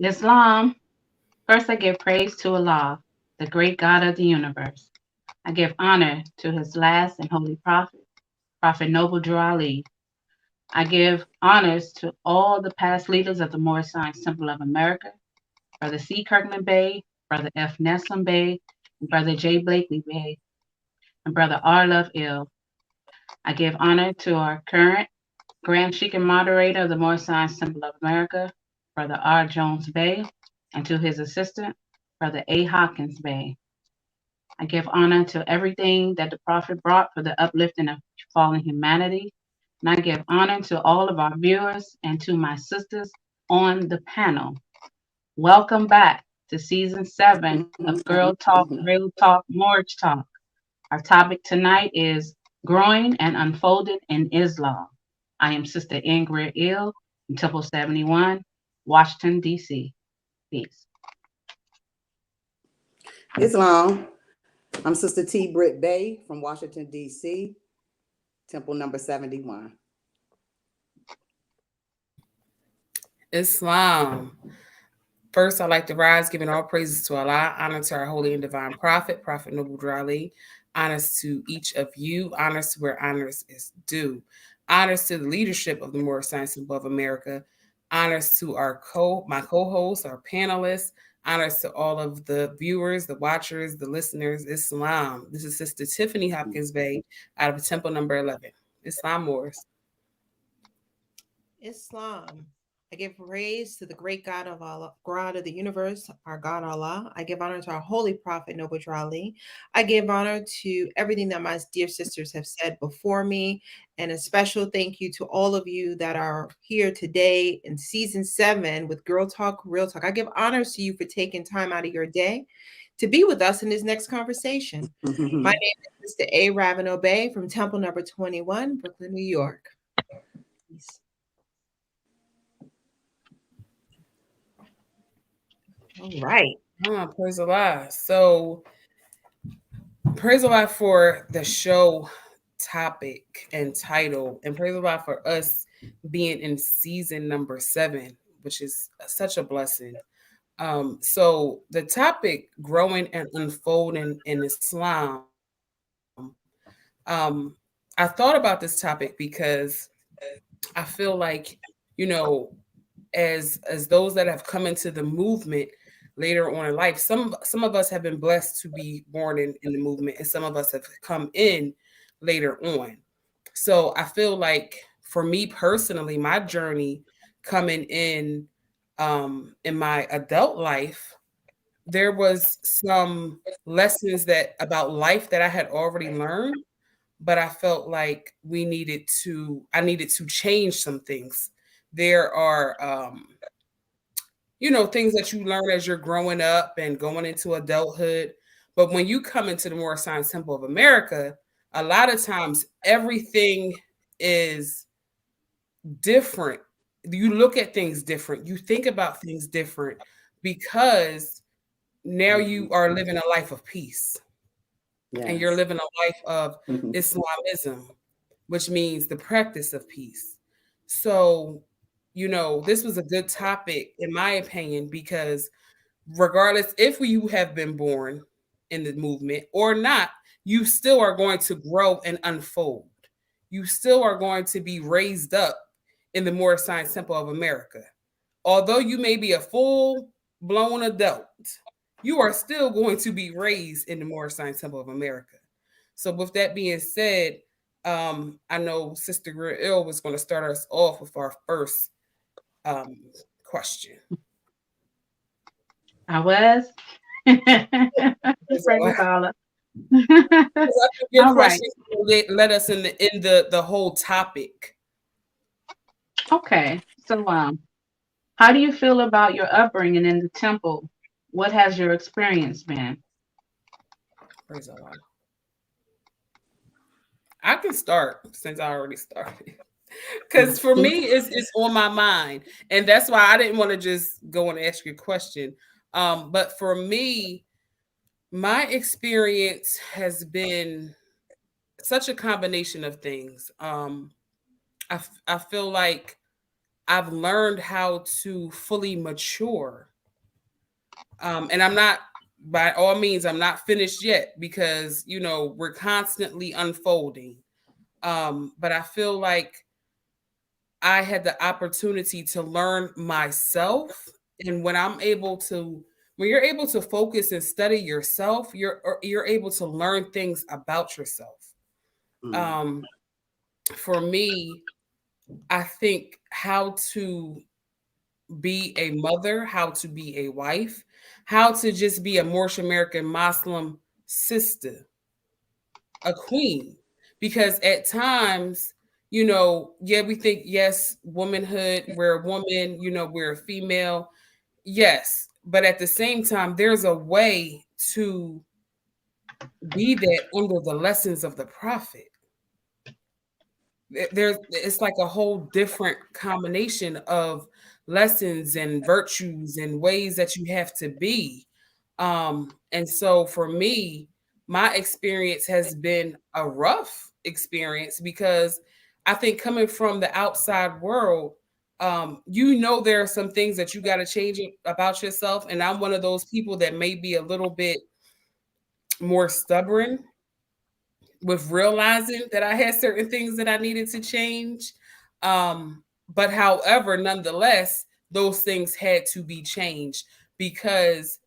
Islam. First, I give praise to Allah, the great God of the universe. I give honor to his last and holy prophet, Prophet Noble Drew Ali. I give honors to all the past leaders of the Moorish Science Temple of America, Brother C. Kirkman Bey, Brother F. Nesson Bey, and Brother J. Blakely Bey, and Brother R. Love Ill. I give honor to our current Grand Sheik and moderator of the Moorish Science Temple of America, Brother R. Jones Bey, and to his assistant, Brother A. Hopkins Bey. I give honor to everything that the Prophet brought for the uplifting of fallen humanity. And I give honor to all of our viewers and to my sisters on the panel. Welcome back to season 7 of Girl Talk, Real Talk, Moorish Talk. Our topic tonight is growing and unfolding in Islam. I am Sister Ingrid Ill from Temple 71, Washington, D.C. Peace. Islam. I'm Sister T. Britt Bay from Washington, D.C., Temple number 71. Islam. First, I'd like to rise, giving all praises to Allah, honor to our holy and divine prophet, Prophet Noble Drew Ali, honors to each of you, honors to where honors is due, honors to the leadership of the Moorish Science Temple of America, honors to my co-hosts, our panelists, honors to all of the viewers, the watchers, the listeners. Islam. This is Sister Tiffany Hopkins Bey out of Temple number 11. Islam Moors. Islam. I give praise to the great God of Allah, God of the universe, our God Allah. I give honor to our holy prophet, Noble Drew Ali. I give honor to everything that my dear sisters have said before me. And a special thank you to all of you that are here today in season 7 with Girl Talk, Real Talk. I give honors to you for taking time out of your day to be with us in this next conversation. My name is Mr. A. Ravino Bay from Temple number 21, Brooklyn, New York. Peace. All right. Praise Allah. So, praise Allah for the show topic and title, and praise Allah for us being in season number 7, which is such a blessing. So the topic, growing and unfolding in Islam. I thought about this topic because I feel like, as those that have come into the movement later on in life, some of us have been blessed to be born in the movement, and some of us have come in later on. So I feel like for me personally, my journey coming in my adult life, there was some lessons about life that I had already learned, but I felt like I needed to change some things. There are, things that you learn as you're growing up and going into adulthood. But when you come into the Moorish Science Temple of America, a lot of times everything is different. You look at things different. You think about things different because now you are living a life of peace. Yes. And you're living a life of Islamism, which means the practice of peace. So, this was a good topic, in my opinion, because regardless if you have been born in the movement or not, you still are going to grow and unfold. You still are going to be raised up in the Moorish Science Temple of America. Although you may be a full-blown adult, you are still going to be raised in the Moorish Science Temple of America. So with that being said, I know Sister Grill was going to start us off with our first question. I was. Your question let us in the whole topic. Okay, so how do you feel about your upbringing in the temple? What has your experience been? Praise Allah. I can start since I already started. Because for me, it's on my mind. And that's why I didn't want to just go and ask you a question. But for me, my experience has been such a combination of things. I feel like I've learned how to fully mature And I'm not, by all means, I'm not finished yet because, you know, we're constantly unfolding. But I feel like I had the opportunity to learn myself. And when you're able to focus and study yourself, you're able to learn things about yourself. Mm. Um, for me, I think how to be a mother, how to be a wife, how to just be a Moorish American Muslim sister, a queen. Because at times, you know, yeah, we think, yes, womanhood, we're a woman, you know, we're a female. Yes. But at the same time, there's a way to be that under the lessons of the prophet. It's like a whole different combination of lessons and virtues and ways that you have to be. And so for me, my experience has been a rough experience because I think coming from the outside world, you know, there are some things that you got to change about yourself. And I'm one of those people that may be a little bit more stubborn with realizing that I had certain things that I needed to change. But however, nonetheless, those things had to be changed because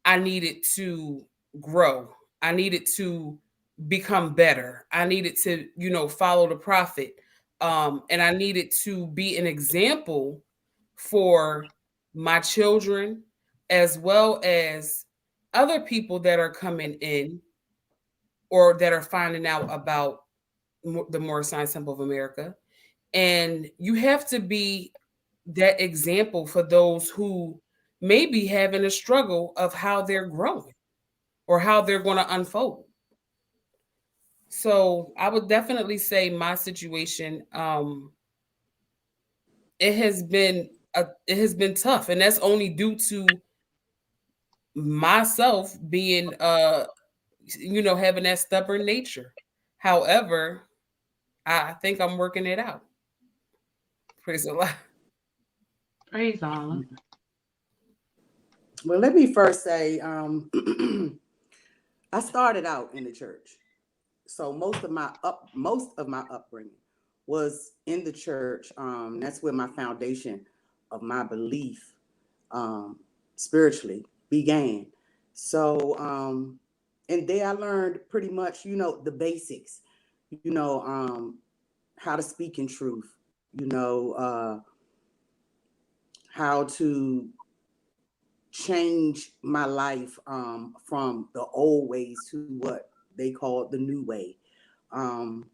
I needed to grow. I needed to become better. I needed to, you know, follow the prophet. And I needed to be an example for my children as well as other people that are coming in or that are finding out about the Moorish Science Temple of America. And you have to be that example for those who may be having a struggle of how they're growing or how they're going to unfold. So I would definitely say my situation, it has been tough, and that's only due to myself being you know, having that stubborn nature. However, I think I'm working it out. Praise the Lord. Praise Allah. Well, let me first say, I started out in the church, so most of my upbringing was in the church. That's where my foundation of my belief, um, spiritually began. So, and there I learned pretty much, you know, the basics, you know, how to speak in truth, you know, how to change my life, from the old ways to what they call the new way. Um,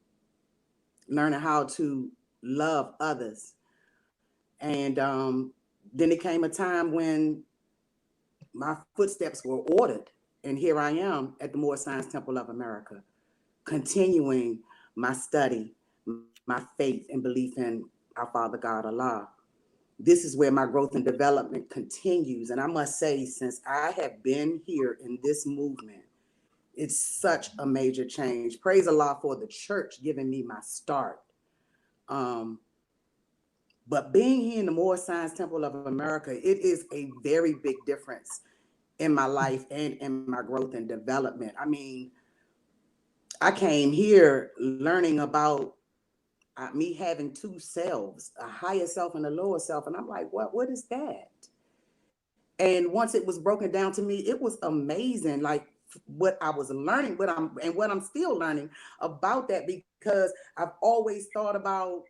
Learning how to love others. And then it came a time when my footsteps were ordered. And here I am at the Moorish Science Temple of America, continuing my study, my faith and belief in our Father God Allah. This is where my growth and development continues. And I must say, since I have been here in this movement, it's such a major change. Praise Allah for the church giving me my start. Um, but being here in the Moorish Science Temple of America, it is a very big difference in my life and in my growth and development. I mean, I came here learning about me having two selves, a higher self and a lower self. And I'm like, what is that? And once it was broken down to me, it was amazing. Like what I was learning, what I'm still learning about that, because I've always thought about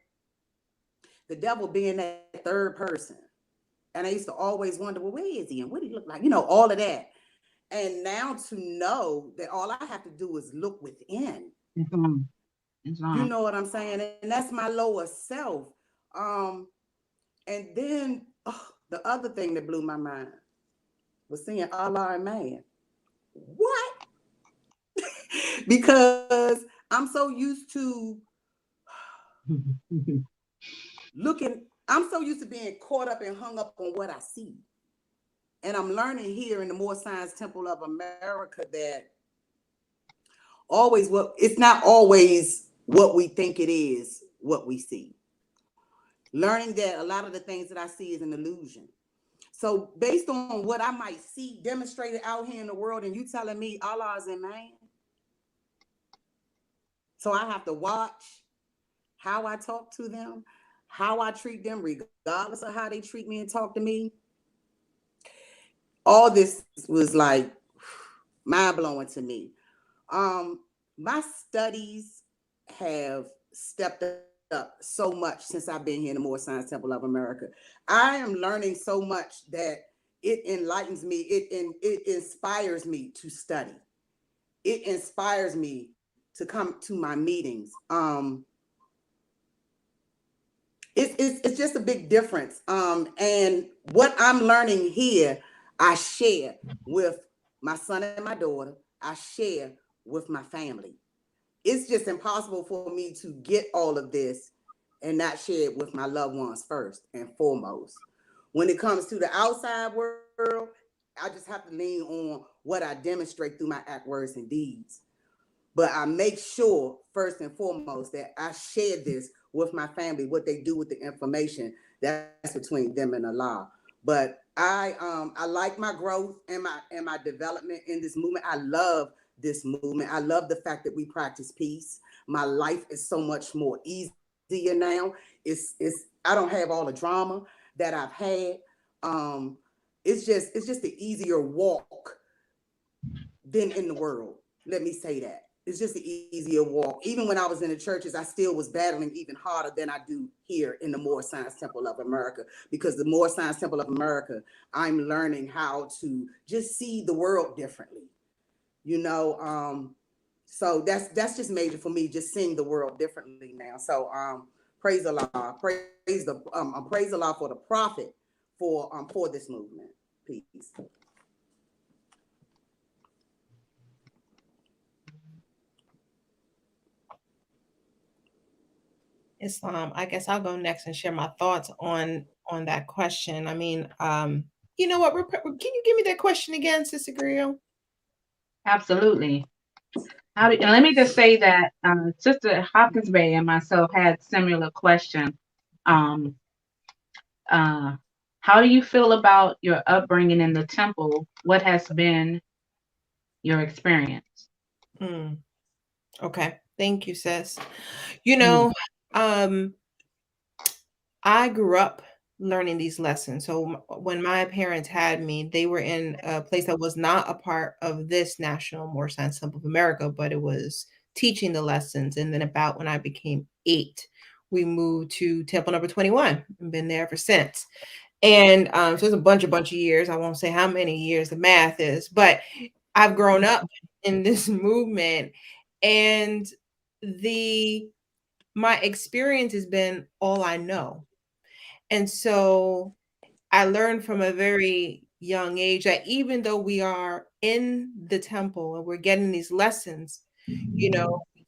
the devil being that third person. And I used to always wonder, well, where is he and what do he look like? You know, all of that. And now to know that all I have to do is look within. Mm-hmm. You know what I'm saying? And that's my lower self. And then the other thing that blew my mind was seeing Allah and man. What? Because I'm so used to I'm so used to being caught up and hung up on what I see. And I'm learning here in the Moorish Science Temple of America that it's not always what we think it is, what we see. Learning that a lot of the things that I see is an illusion. So based on what I might see demonstrated out here in the world, and you telling me Allah is in man, so I have to watch how I talk to them, how I treat them, regardless of how they treat me and talk to me. All this was like mind blowing to me. My studies have stepped up so much since I've been here in the Moorish Science Temple of America. I am learning so much that it enlightens me. It inspires me to study. It inspires me to come to my meetings. It's just a big difference. And what I'm learning here, I share with my son and my daughter. I share with my family. It's just impossible for me to get all of this and not share it with my loved ones first and foremost. When it comes to the outside world, I just have to lean on what I demonstrate through my act, words, and deeds. But I make sure first and foremost that I share this with my family, what they do with the information that's between them and Allah. But I like my growth and my development in this movement. I love this movement. I love the fact that we practice peace. My life is so much more easier now. It's I don't have all the drama that I've had. Um, it's just an easier walk than in the world. Let me say that. It's just an easier walk. Even when I was in the churches, I still was battling even harder than I do here in the Moorish Science Temple of America. Because the Moorish Science Temple of America, I'm learning how to just see the world differently. You know, so that's just major for me, just seeing the world differently now. So praise Allah, praise Allah for the prophet for this movement. Peace. Islam. I guess I'll go next and share my thoughts on that question. I mean, you know what? Can you give me that question again, Sister Grill? Absolutely. And let me just say that Sister Hopkins Bay and myself had similar question. Um, uh, how do you feel about your upbringing in the temple? What has been your experience? Mm, okay. Thank you, sis. You Mm. know, um, I grew up learning these lessons. So when my parents had me, they were in a place that was not a part of this National Moorish Science Temple of America, but it was teaching the lessons. And then about when I became 8, we moved to Temple number 21 and been there ever since. And so it's a bunch of years. I won't say how many years the math is, but I've grown up in this movement, and the my experience has been all I know. And so I learned from a very young age that even though we are in the temple and we're getting these lessons, we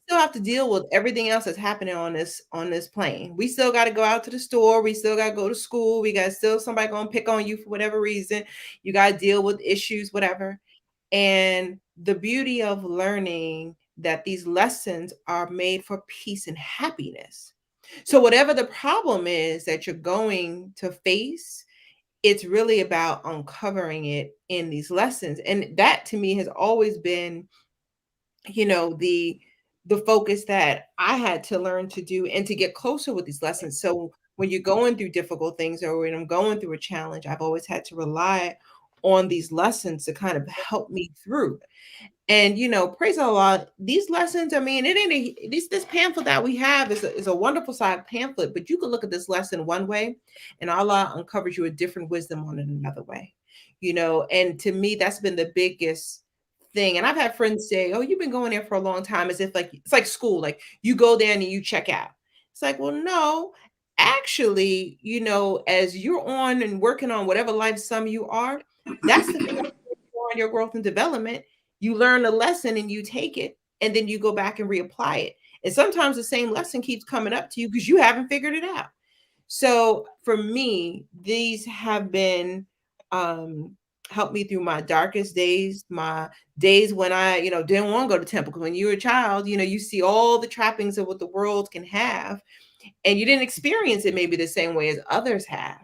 still have to deal with everything else that's happening on this plane. We still got to go out to the store. We still got to go to school. We got still somebody going to pick on you for whatever reason. You got to deal with issues, whatever. And the beauty of learning that these lessons are made for peace and happiness. So whatever the problem is that you're going to face, it's really about uncovering it in these lessons. And that to me has always been, the focus that I had to learn to do and to get closer with these lessons. So when you're going through difficult things or when I'm going through a challenge, I've always had to rely on these lessons to kind of help me through. And praise Allah, these lessons, I mean, it ain't this pamphlet that we have is a wonderful side pamphlet, but you can look at this lesson one way and Allah uncovers you a different wisdom on it another way. And to me, that's been the biggest thing. And I've had friends say, "Oh, you've been going there for a long time," as if like it's like school, like you go there and you check out. It's like, well, no, actually, as you're on and working on whatever life sum you are, that's the thing on your growth and development. You learn a lesson and you take it, and then you go back and reapply it. And sometimes the same lesson keeps coming up to you because you haven't figured it out. So for me, these have been helped me through my darkest days, my days when I, didn't want to go to temple. Because when you're a child, you see all the trappings of what the world can have, and you didn't experience it maybe the same way as others have.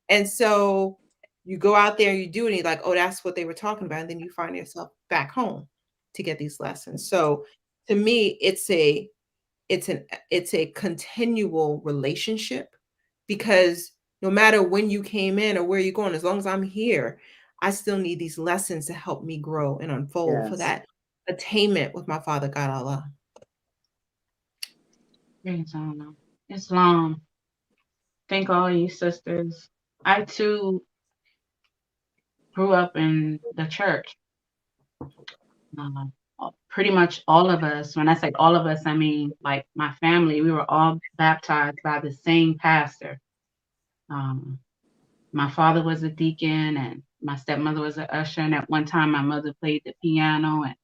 And so you go out there and you do it, and you're like, oh, that's what they were talking about. And then you find yourself back home to get these lessons. So to me, it's a continual relationship, because no matter when you came in or where you're going, as long as I'm here, I still need these lessons to help me grow and unfold for Yes. that attainment with my Father God Allah. Praise Allah. Islam. Thank all you sisters. I too grew up in the church. Pretty much all of us, when I say all of us, I mean like my family, we were all baptized by the same pastor. Um, my father was a deacon and my stepmother was an usher. And at one time, my mother played the piano, and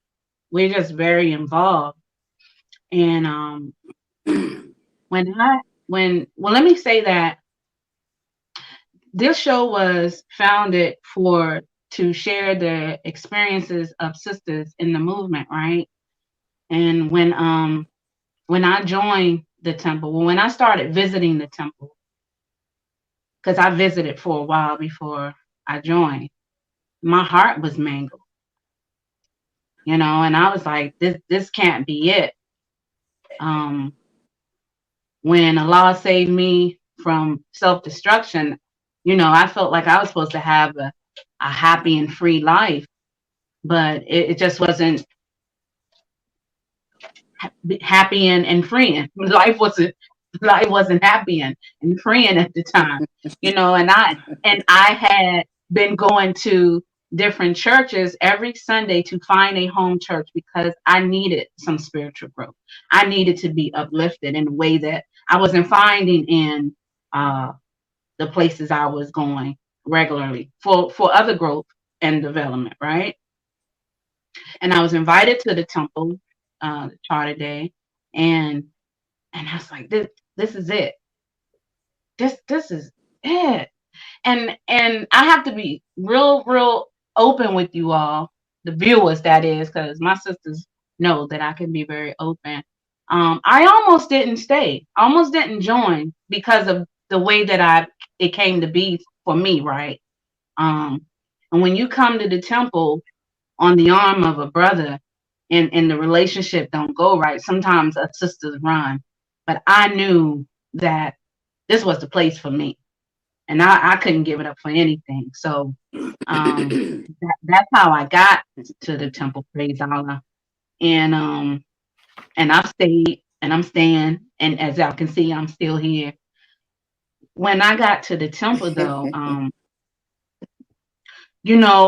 we're just very involved. And let me say that this show was founded to share the experiences of sisters in the movement, right? And when I joined the temple, when I started visiting the temple, because I visited for a while before I joined, my heart was mangled, and I was like, this can't be it. When Allah saved me from self-destruction, I felt like I was supposed to have a happy and free life, but it just wasn't happy and freeing. Life wasn't happy and freeing at the time, and I had been going to different churches every Sunday to find a home church because I needed some spiritual growth. I needed to be uplifted in a way that I wasn't finding in the places I was going regularly for other growth and development, right? And I was invited to the temple, Charter Day, and I was like, this is it. This is it. And I have to be real open with you all, the viewers, that is, because my sisters know that I can be very open. I almost didn't stay, almost didn't join because of the way that it came to be for me, right? And when you come to the temple on the arm of a brother and the relationship don't go right, sometimes us sisters run. But I knew that this was the place for me. And I couldn't give it up for anything. So that's how I got to the temple, praise Allah. And I've stayed and I'm staying. And as y'all can see, I'm still here. When I got to the temple though,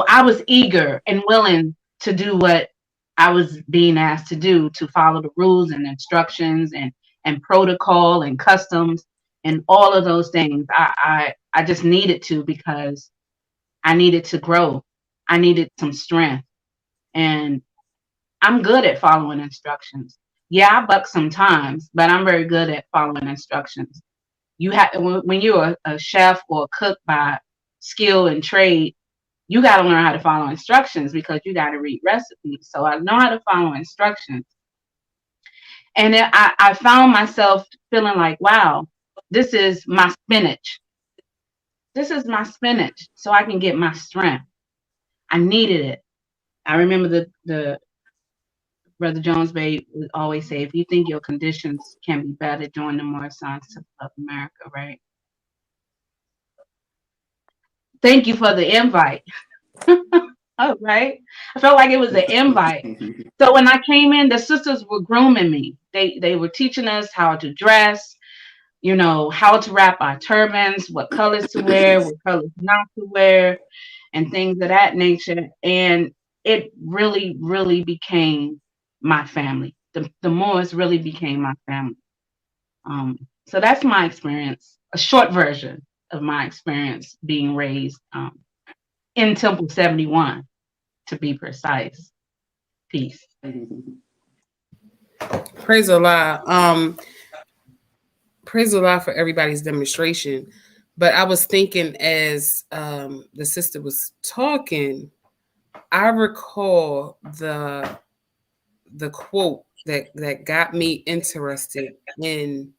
I was eager and willing to do what I was being asked to do, to follow the rules and instructions and protocol and customs and all of those things. I just needed to, because I needed to grow. I needed some strength. And I'm good at following instructions. Yeah, I buck sometimes, but I'm very good at following instructions. You have when you're a chef or a cook by skill and trade, you got to learn how to follow instructions because you got to read recipes. So I know how to follow instructions. And I found myself feeling like, wow, this is my spinach. This is my spinach, so I can get my strength. I needed it. I remember the Brother Jones Bay would always say, if you think your conditions can be better, join the Moorish Sons of America, right? Thank you for the invite. Oh, right. I felt like it was an invite. So when I came in, the sisters were grooming me. They were teaching us how to dress, how to wrap our turbans, what colors to wear, what colors not to wear, and things of that nature. And it really, really became my family. The Moors really became my family. So that's my experience, a short version of my experience being raised in Temple 71, to be precise. Peace. Praise Allah. Praise Allah for everybody's demonstration. But I was thinking as the sister was talking, I recall the quote that got me interested in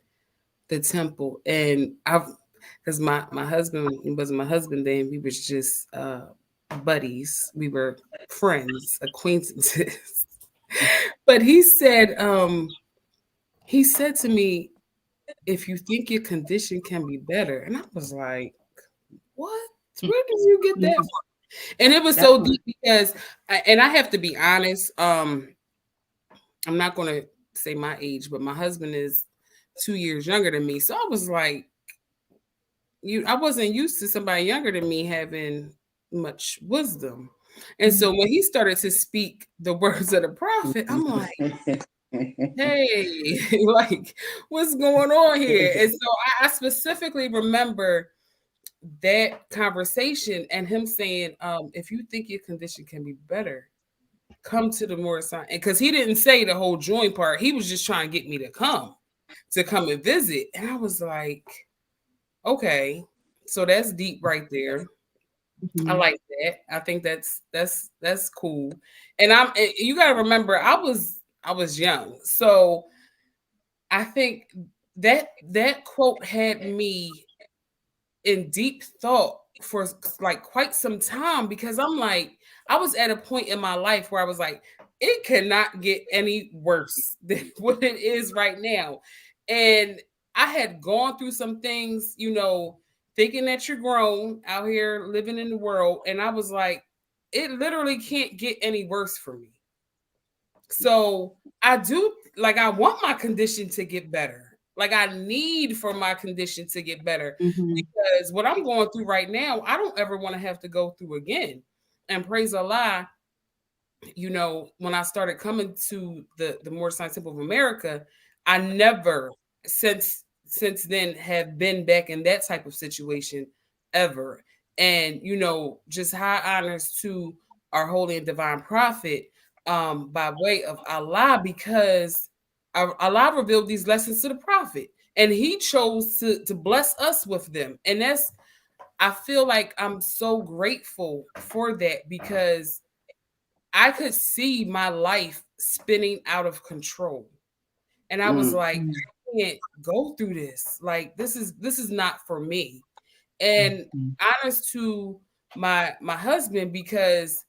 the temple. And because my husband, he wasn't my husband then. We was just buddies. We were friends, acquaintances. But he said to me, if you think your condition can be better. And I was like, what? Where did you get that from? And it was so deep because, and I have to be honest, I'm not going to say my age, but my husband is 2 years younger than me. So I was like, I wasn't used to somebody younger than me having much wisdom. And so when he started to speak the words of the prophet, I'm like, hey, like, what's going on here? And so I specifically remember that conversation and him saying, if you think your condition can be better, come to the Moorish sign. And because he didn't say the whole join part, he was just trying to get me to come and visit. And I was like, okay, so that's deep right there. I like that. I think that's cool. And you got to remember, I was young, so I think that quote had me in deep thought for like quite some time, because I'm like, I was at a point in my life where I was like, it cannot get any worse than what it is right now. And I had gone through some things, thinking that you're grown out here living in the world. And I was like, it literally can't get any worse for me. So I want my condition to get better. Like, I need for my condition to get better, because what I'm going through right now, I don't ever want to have to go through again. And praise Allah, when I started coming to the Moorish Temple of America, I never since then have been back in that type of situation ever. And, just high honors to our holy and divine prophet, by way of Allah, because Allah revealed these lessons to the prophet, and he chose to bless us with them. And I feel like I'm so grateful for that, because I could see my life spinning out of control. And I was like, I can't go through this. Like, this is not for me. And honest to my husband, because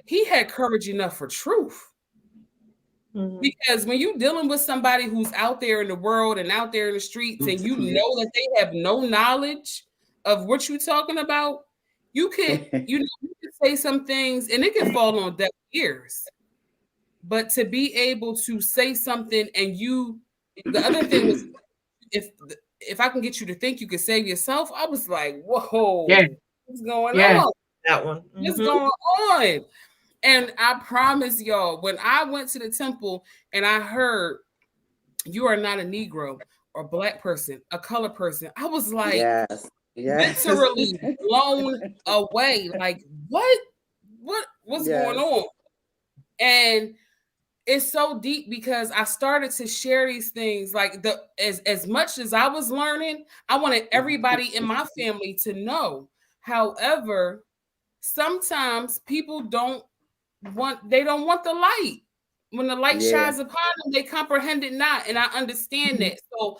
he had courage enough for truth. Because when you're dealing with somebody who's out there in the world and out there in the streets, and you know that they have no knowledge of what you're talking about, you can say some things and it can fall on deaf ears. But to be able to say something, and the other thing was, if I can get you to think you could save yourself, I was like, whoa, what's going on? That one. What's going on? And I promise y'all, when I went to the temple and I heard, you are not a Negro or Black person, a colored person, I was like, literally blown away. Like, what's going on? And it's so deep, because I started to share these things, like as much as I was learning, I wanted everybody in my family to know. However, sometimes people don't want the light. When the light shines upon them, they comprehend it not. And I understand that. So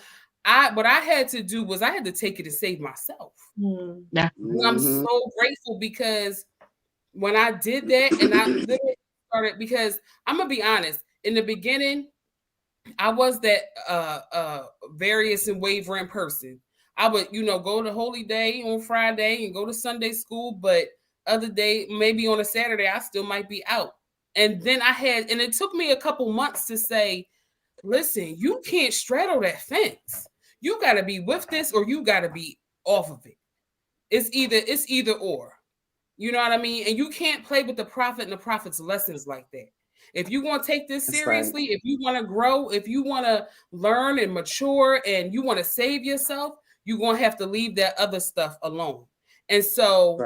what I had to do was I had to take it to save myself. Yeah. I'm so grateful, because when I did that, and I literally started, because I'm gonna be honest, in the beginning, I was that various and wavering person. I would, go to Holy Day on Friday and go to Sunday school, but other day, maybe on a Saturday, I still might be out. And then and it took me a couple months to say, listen, you can't straddle that fence. You got to be with this, or you got to be off of it. It's either or. You know what I mean? And you can't play with the prophet and the prophet's lessons like that. If you want to take this seriously, if you want to grow, if you want to learn and mature, and you want to save yourself, you're going to have to leave that other stuff alone. And so,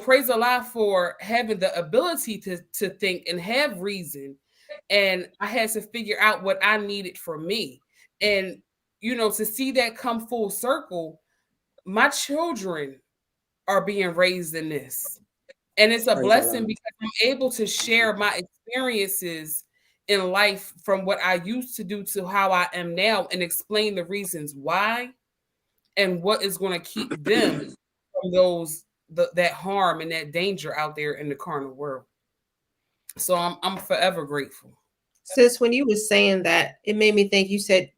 praise Allah for having the ability to think and have reason. And I had to figure out what I needed for me. And, to see that come full circle, my children are being raised in this. And it's a blessing, because I'm able to share my experiences in life from what I used to do to how I am now, and explain the reasons why. and what is going to keep them from that harm and that danger out there in the carnal world. So I'm forever grateful. Sis, when you were saying that, it made me think you said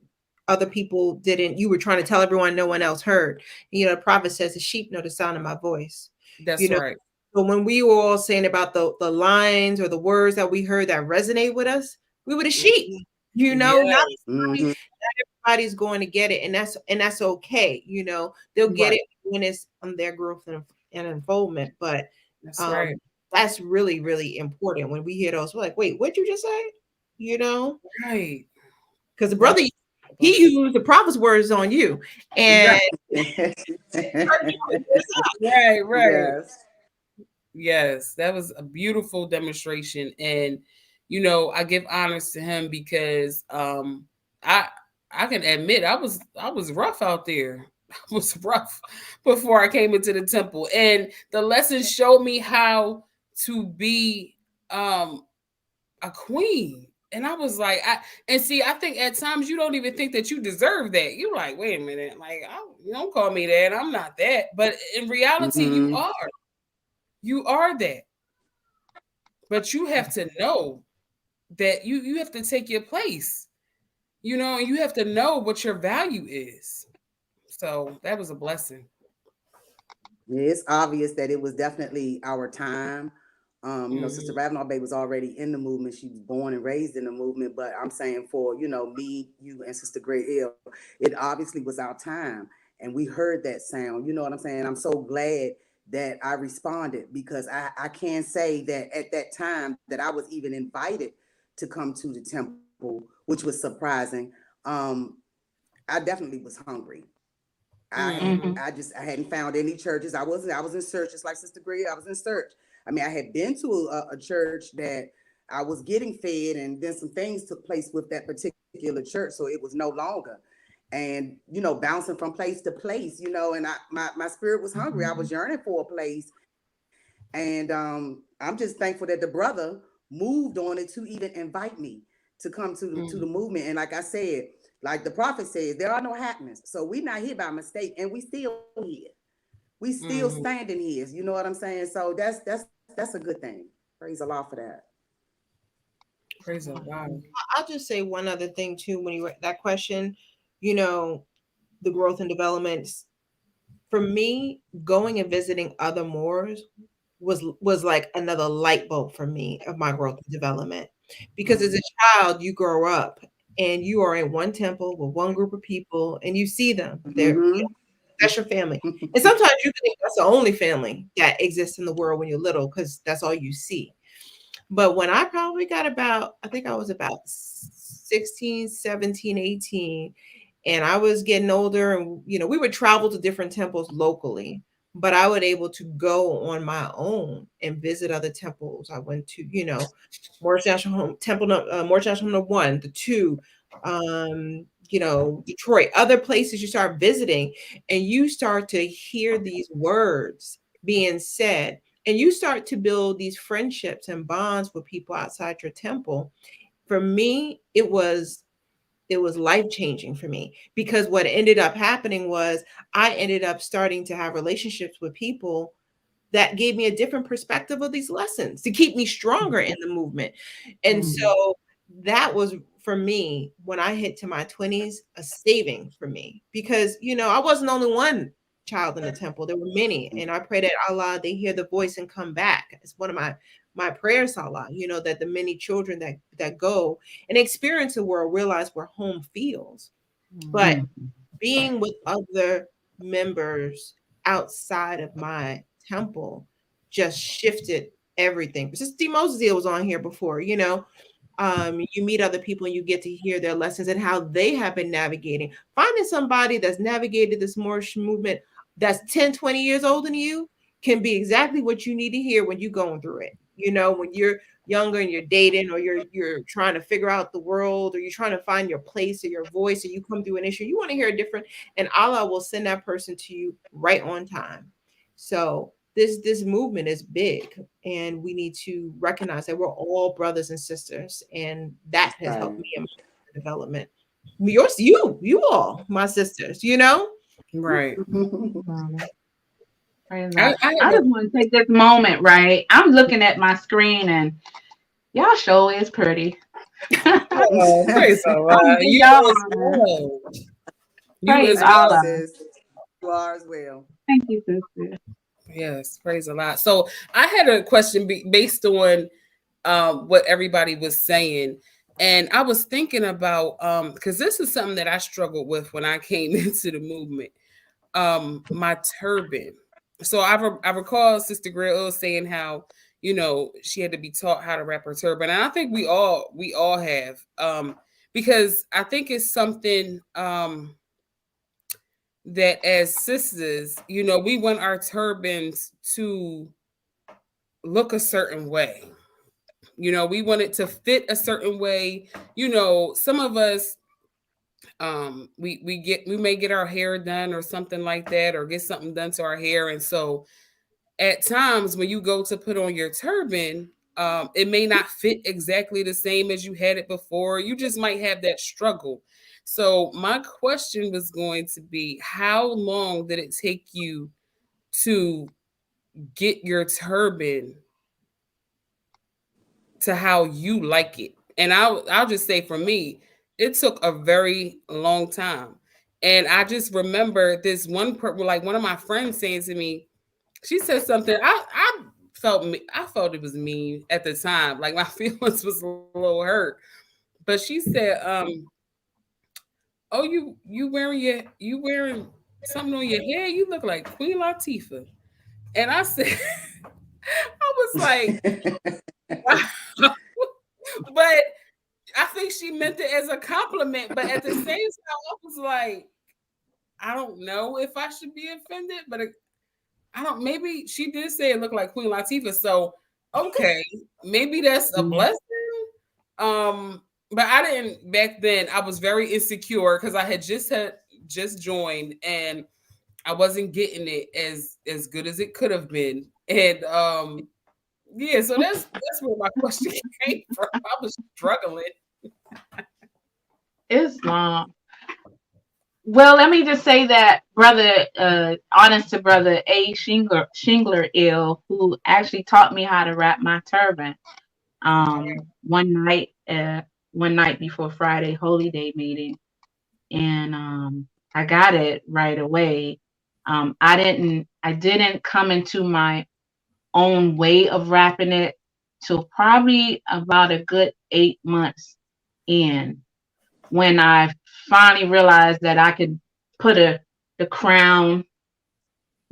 other people didn't, you were trying to tell everyone no one else heard. You know, the prophet says the sheep know the sound of my voice. You That's know, right. but when we were all saying about the lines or the words that we heard that resonate with us, we were the sheep. You know, not Yes. everybody, Mm-hmm. everybody's going to get it, and that's okay. You know, they'll get Right. it when it's on their growth and unfoldment. But That's um, right. that's really, really important when we hear those. We're like, wait, what'd you just say? You know, Right. because the That brother, was a he blessing. used the prophet's words on you, and Exactly. Right. Right. Yes. Yes, that was a beautiful demonstration, and I give honors to him because I I can admit I was rough out there. I was rough before I came into the temple, and the lesson showed me how to be um a queen. And I was like, I think at times you don't even think that you deserve that. You're like, wait a minute, like, you don't call me that. I'm not that. But in reality, you Mm-hmm. are. You are that. But you have to know that you have to take your place, and you have to know what your value is. So that was a blessing. It's obvious that it was definitely our time. Sister Hmm. Ravenel Bay was already in the movement. She was born and raised in the movement. But I'm saying for, me, you, and Sister Gray Hill, it obviously was our time. And we heard that sound. You know what I'm saying? I'm so glad that I responded because I can say that at that time that I was even invited to come to the temple, which was surprising. Um, I definitely was hungry. Hmm. I hadn't found any churches. I was in search, just like Sister Gray. I was in search. I mean, I had been to a church that I was getting fed, and then some things took place with that particular church, so it was no longer. And bouncing from place to place, and my spirit was hungry. I was yearning for a place, and I'm just thankful that the brother moved on it to even invite me to come to the Hmm. movement. And like I said, like the prophet says, there are no happenings. So we're not here by mistake, and we still here. We still Hmm. standing here. You know what I'm saying? So that's a good thing. Praise the Lord for that. Praise God. I'll just say one other thing too. When you were that question, you know, the growth and development. For me, going and visiting other Moors was like another light bulb for me of my growth and development. Because as a child, you grow up and you are in one temple with one group of people, and you see them. Mm-hmm. That's your family. And sometimes you think that's the only family that exists in the world when you're little, because that's all you see. But when I probably got about, I think I was about 16, 17, 18, and I was getting older, and we would travel to different temples locally, but I would able to go on my own and visit other temples. I went to, Moorish National Home Temple, Moorish National Home 1, the 2, Detroit, other places you start visiting, and you start to hear these words being said, and you start to build these friendships and bonds with people outside your temple. For me, it was life changing for me, because what ended up happening was I ended up starting to have relationships with people that gave me a different perspective of these lessons to keep me stronger in the movement. And Hmm. so that was, for me, when I hit to my 20s, a saving for me, because I wasn't the only one child in the temple. There were many, and I pray that Allah, they hear the voice and come back. It's one of my prayers, Allah, that the many children that go and experience the world realize where home feels. But being with other members outside of my temple just shifted everything. Sister Moses was on here before, you meet other people and you get to hear their lessons and how they have been navigating. Finding somebody that's navigated this Moorish movement that's 10, 20 years older than you can be exactly what you need to hear when you're going through it. When you're younger and you're dating, or you're trying to figure out the world, or you're trying to find your place or your voice, or you come through an issue, you want to hear a different, and Allah will send that person to you right on time. So this movement is big, and we need to recognize that we're all brothers and sisters, and that has helped Right. me in my development. You all, my sisters. Right. Praise I, God. I I have a just want to take this moment, right? I'm looking at my screen and y'all show is pretty. I'm oh, praise Allah. giving You y'all as honor. well. You Praise as Thank you, well. Allah. sis. You are as well. Thank you, sister. Yes, praise a lot. So I had a question based on what everybody was saying. And I was thinking about because this is something that I struggled with when I came into the movement. My turban. So I recall Sister Grill saying how she had to be taught how to wrap her turban, and I think we all have because I think it's something that as sisters, we want our turbans to look a certain way. We want it to fit a certain way. Some of us we may get our hair done or something like that, or get something done to our hair. And so at times when you go to put on your turban, it may not fit exactly the same as you had it before. You just might have that struggle. So my question was going to be, how long did it take you to get your turban to how you like it? And I'll just say for me, it took a very long time. And I just remember this like one of my friends saying to me, she said something. I felt it was mean at the time. Like my feelings was a little hurt. But she said, "Oh, you wearing something on your head? You look like Queen Latifah." And I said, I was like, wow. But I think she meant it as a compliment. But at the same time, I was like, I don't know if I should be offended, but I don't. Maybe she did say it looked like Queen Latifah, so okay, maybe that's a Mm. blessing. But I didn't back then. I was very insecure because I had just joined, and I wasn't getting it as good as it could have been. And yeah, so that's where my question came from. I was struggling. Islam. Well, let me just say that brother, honest to brother A. Shingler ill, who actually taught me how to wrap my turban. One night, before Friday Holy Day meeting, and I got it right away. I didn't come into my own way of wrapping it till probably about a good 8 months in, when I finally realized that I could put the crown,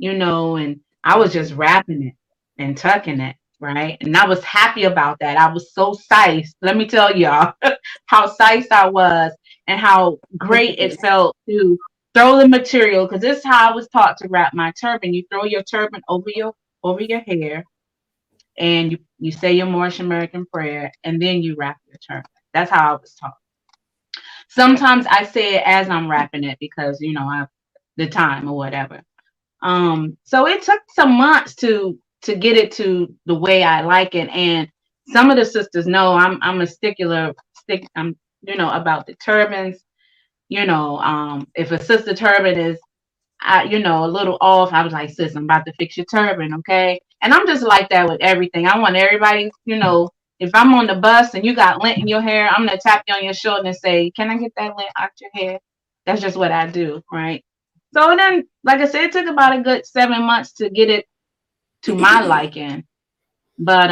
and I was just wrapping it and tucking it, right? And I was happy about that. I was so psyched. Let me tell y'all how psyched I was and how great it felt to throw the material, because this is how I was taught to wrap my turban. You throw your turban over your hair, and you say your Moorish American prayer, and then you wrap your turban. That's how I was taught. Sometimes I say it as I'm wrapping it because I the time or whatever. So it took some months to get it to the way I like it. And some of the sisters know I'm a I'm about the turbans. If a sister turban is a little off, I was like, sis, I'm about to fix your turban, okay? And I'm just like that with everything. I want everybody, if I'm on the bus and you got lint in your hair, I'm gonna tap you on your shoulder and say, can I get that lint out your hair? That's just what I do, right? So then, like I said, it took about a good 7 months to get it to my liking. But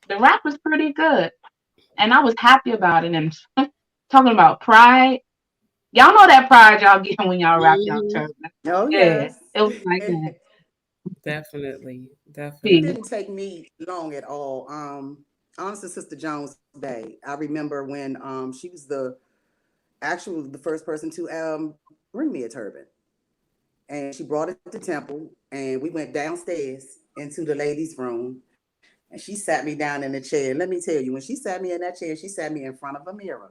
the rap was pretty good. And I was happy about it. And talking about pride, y'all know that pride y'all get when y'all rap y'all Hmm. turban. Oh, Yeah, yes. it was like that. It Definitely, Peace. definitely. didn't take me long at all. Honestly, Sister Jones Day. I remember when she was the first person to bring me a turban. And she brought it to temple, and we went downstairs into the ladies' room, and she sat me down in the chair. Let me tell you, when she sat me in that chair, she sat me in front of a mirror,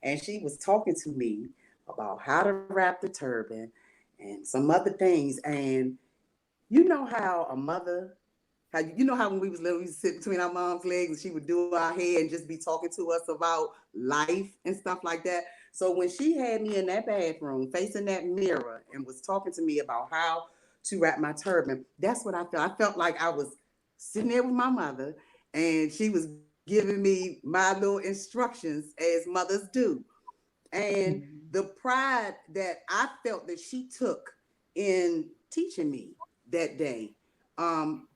and she was talking to me about how to wrap the turban and some other things. And you know how a mother, how when we was little, we used to sit between our mom's legs and she would do our hair and just be talking to us about life and stuff like that. So when she had me in that bathroom facing that mirror and was talking to me about how to wrap my turban, that's what I felt. I felt like I was sitting there with my mother and she was giving me my little instructions as mothers do. And Mhm. the pride that I felt that she took in teaching me that day, um,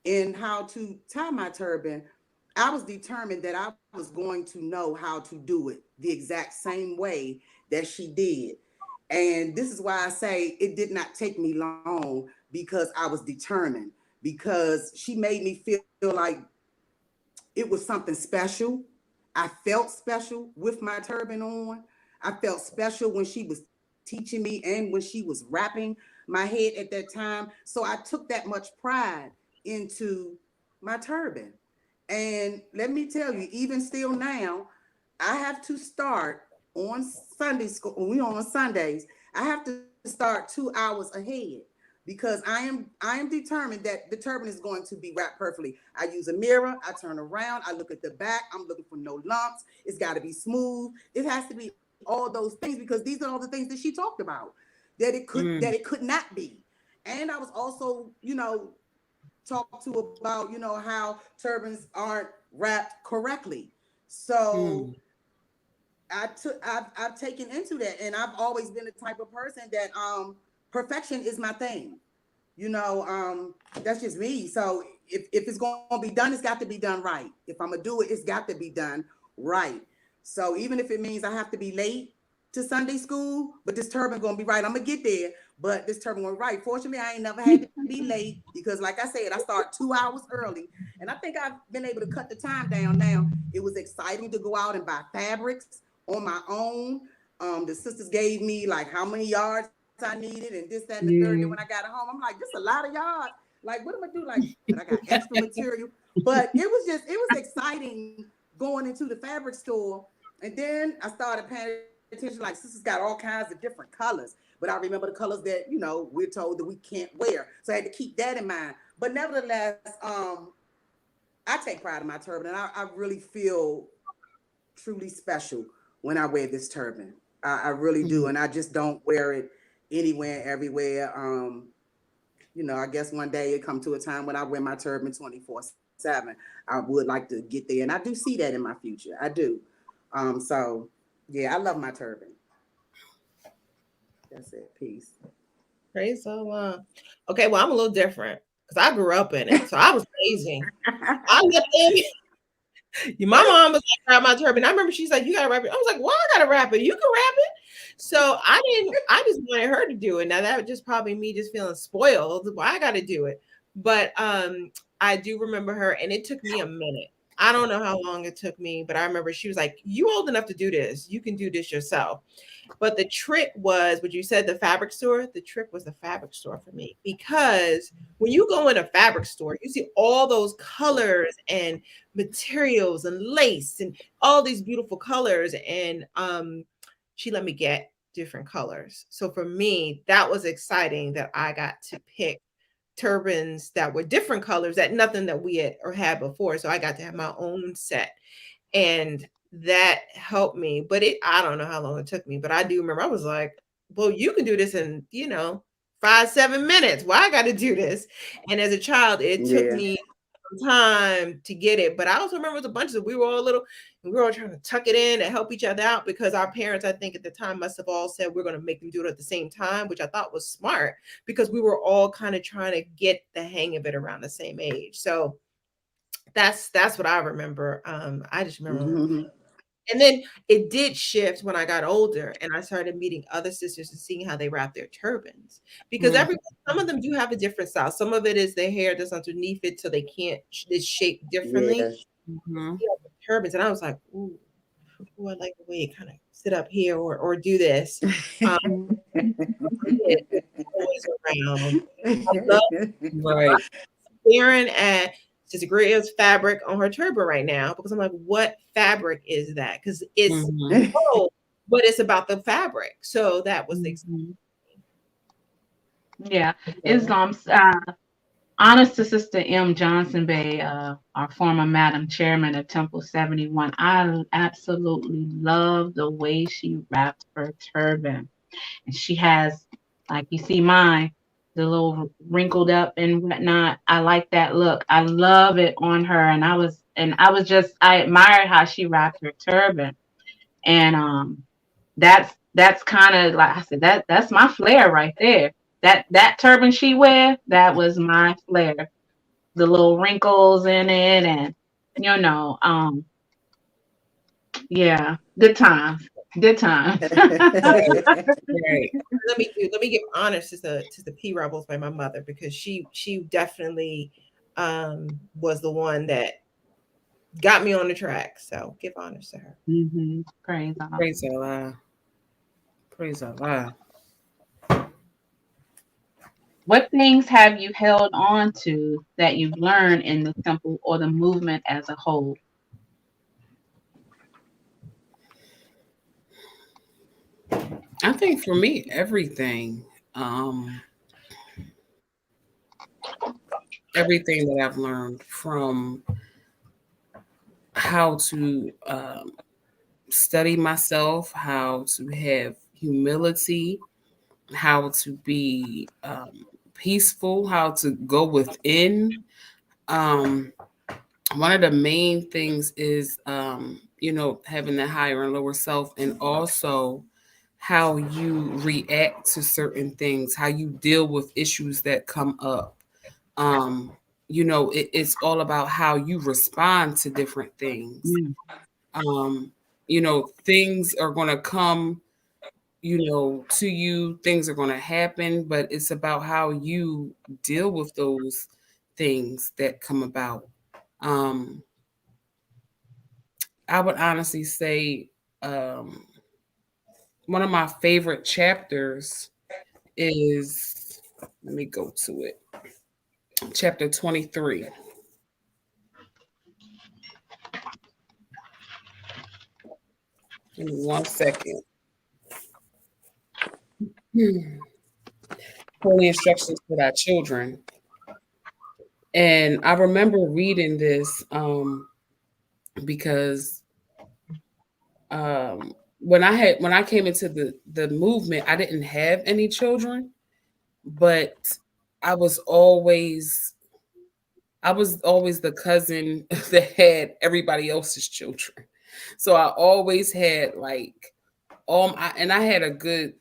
in how to tie my turban, I was determined that I was going to know how to do it the exact same way that she did. And this is why I say it did not take me long because I was determined, because she made me feel like it was something special. I felt special with my turban on. I felt special when she was teaching me and when she was wrapping my head at that time. So I took that much pride into my turban. And let me tell you, even still now, I have to start on Sunday school. When we on Sundays, I have to start 2 hours ahead because I am determined that the turban is going to be wrapped perfectly. I use a mirror, I turn around, I look at the back, I'm looking for no lumps. It's got to be smooth. It has to be all those things because these are all the things that she talked about that it could not be. And I was also, talked to about, how turbans aren't wrapped correctly. So Mm. I've taken into that, and I've always been the type of person that perfection is my thing. That's just me. So if it's gonna be done, it's got to be done right. If I'm gonna do it, it's got to be done right. So even if it means I have to be late to Sunday school, but this turban gonna be right. I'm gonna get there, but this turban gonna be right. Fortunately, I ain't never had to be late because, like I said, I start 2 hours early, and I think I've been able to cut the time down now. It was exciting to go out and buy fabrics on my own. The sisters gave me like how many yards I needed and this, that, and the third. And then when I Yeah. got home, I'm like, this is a lot of yards. Like, what am I do? Like, but I got extra material. But it was exciting going into the fabric store. And then I started paying attention, like, sisters got all kinds of different colors. But I remember the colors that, we're told that we can't wear. So I had to keep that in mind. But nevertheless, I take pride in my turban, and I really feel truly special when I wear this turban. I really do. Mm. And I just don't wear it anywhere, everywhere. I guess one day it come to a time when I wear my turban 24/7. I would like to get there. And I do see that in my future. I do. So yeah, I love my turban. That's it. Peace. Praise the Lord. Okay, well, I'm a little different because I grew up in it. So I was lazy. I let them. My mom was like, wrap my turban. I remember she's like, you gotta wrap it. I was like, well, I gotta wrap it. You can wrap it. So I didn't, I just wanted her to do it. Now that was just probably me just feeling spoiled. Well, I gotta do it. But I do remember her, and it took me a minute. I don't know how long it took me, but I remember she was like, you old enough to do this. You can do this yourself. But the trick was what you said, the fabric store. The trick was the fabric store for me because when you go in a fabric store, you see all those colors and materials and lace and all these beautiful colors. And she let me get different colors. So for me, that was exciting that I got to pick turbans that were different colors that nothing that we had before. So I got to have my own set and that helped me. But I don't know how long it took me, but I do remember I was like, well, you can do this in 5-7 minutes. Why I got to do this? And as a child, it took Yeah. me some time to get it. But I also remember it was a bunch of we were all little, and we were all trying to tuck it in and help each other out because our parents, I think at the time, must have all said we're going to make them do it at the same time, which I thought was smart because we were all kind of trying to get the hang of it around the same age. So that's what I remember. I just remember, Mm-hmm. and then it did shift when I got older and I started meeting other sisters and seeing how they wrap their turbans because Mm. some of them do have a different style. Some of it is their hair that's underneath it, so they can't it's shaped differently. Yeah. Mhm. Turbans, and I was like, ooh, I like the way it kind of sit up here or do this. Um, always around. I love Right. staring at Sister Greer's fabric on her turban right now because I'm like, what fabric is that? Because it's Mhm. gold, but it's about the fabric. So that was the Mhm. Yeah. example. Islam's Honors to Sister M. Johnson Bay, our former Madam Chairman of Temple 71. I absolutely love the way she wrapped her turban. And she has, like you see mine, the little wrinkled up and whatnot. I like that look. I love it on her. I admired how she wrapped her turban. And that's kind of like I said, that's my flair right there. That turban she wear, that was my flair. The little wrinkles in it, and you know, yeah, good times, good times. Right, right. Let me give honors to the P Rebels by my mother, because she definitely was the one that got me on the track. So give honors to her. Praise God. Praise Allah. Praise Allah. What things have you held on to that you've learned in the temple or the movement as a whole? I think for me, everything. Um, Everything that I've learned from how to study myself, how to have humility, how to be peaceful, how to go within. Um, One of the main things is, having the higher and lower self, and also how you react to certain things, how you deal with issues that come up. Um, it's all about how you respond to different things. Mm, Um, things are going to come, to you, things are going to happen, but it's about how you deal with those things that come about. Um, I would honestly say um, one of my favorite chapters is, let me go to it, chapter 23. Give me 1 second. Holy instructions for thy children. And I remember reading this because when I came into the movement, I didn't have any children, but I was always I was always the cousin that had everybody else's children. So I always had like and I had a good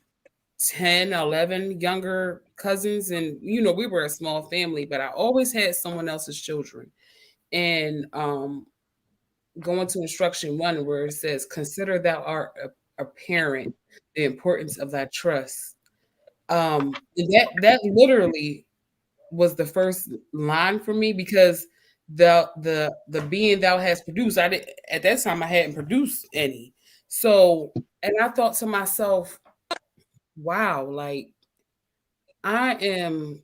10, 11 younger cousins, and we were a small family, but I always had someone else's children. And going to instruction 1, where it says, consider thou art a parent, the importance of thy trust. And that literally was the first line for me, because the being thou has produced, I did at that time I hadn't produced any. So, and I thought to myself, wow, like I am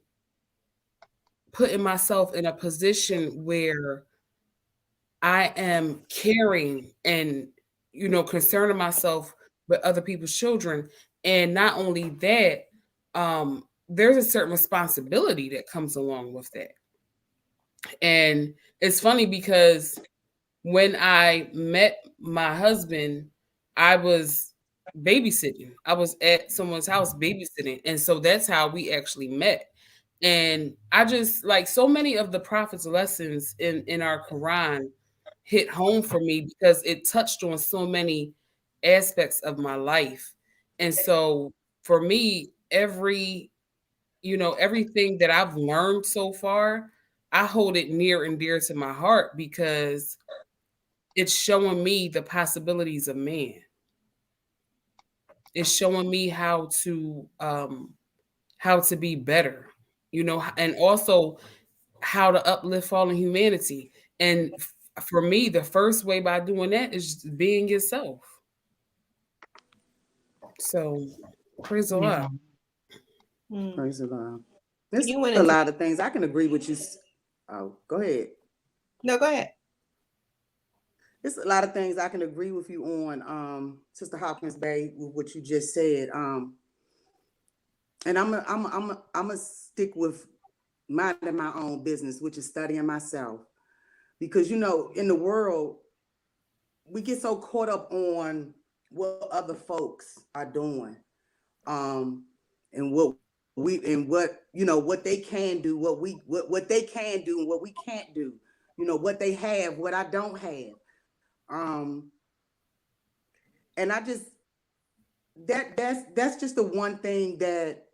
putting myself in a position where I am caring and concerning myself with other people's children. And not only that, there's a certain responsibility that comes along with that. And it's funny because when I met my husband, I was babysitting. I was at someone's house babysitting. And so that's how we actually met. And I just like so many of the prophet's lessons in our Quran hit home for me because it touched on so many aspects of my life. And so for me, everything that I've learned so far, I hold it near and dear to my heart because it's showing me the possibilities of man. It's showing me how to be better, and also how to uplift fallen humanity. And for me, the first way by doing that is just being yourself. So praise the yeah. Lord. Praise the Lord. When There's you went a into lot of things I can agree with you. Oh, go ahead. No, go ahead. There's a lot of things I can agree with you on, Sister Hawkins Bay, with what you just said. And I'm gonna stick with minding my own business, which is studying myself. Because, in the world, we get so caught up on what other folks are doing, um, and what they can do, what they can do, and what we can't do. What they have, what I don't have. Um, and I just that's just the one thing that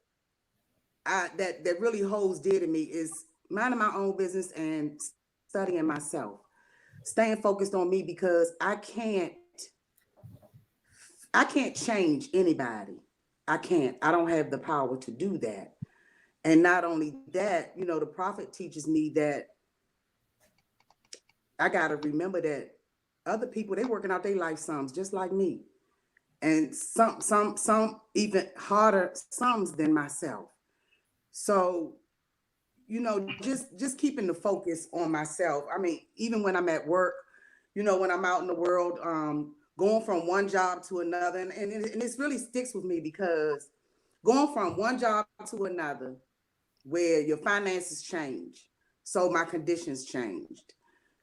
really holds dear to me is minding my own business and studying myself, staying focused on me because I can't change anybody. I can't. I don't have the power to do that. And not only that, the prophet teaches me that I gotta remember that other people they working out their life sums just like me, and some even harder sums than myself. So just keeping the focus on myself. I mean, even when I'm at work, when I'm out in the world, going from one job to another, and this really sticks with me because going from one job to another, where your finances change, so my conditions changed.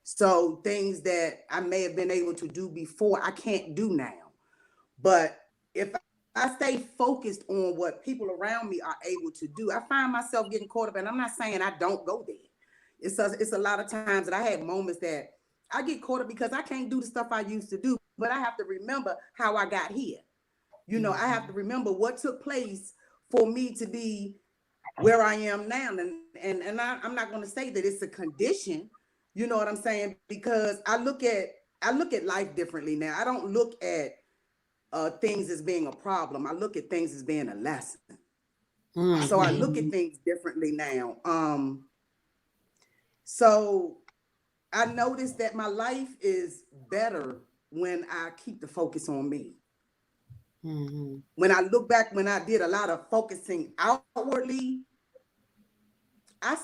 So things that I may have been able to do before, I can't do now. But if I stay focused on what people around me are able to do, I find myself getting caught up. And I'm not saying I don't go there. It's a lot of times that I had moments that I get caught up because I can't do the stuff I used to do, but I have to remember how I got here. I have to remember what took place for me to be where I am now. I'm not going to say that it's a condition. You know what I'm saying? Because I look at life differently now. I don't look at things as being a problem. I look at things as being a lesson. So I look at things differently now. So I noticed that my life is better when I keep the focus on me. When I look back, when I did a lot of focusing outwardly, I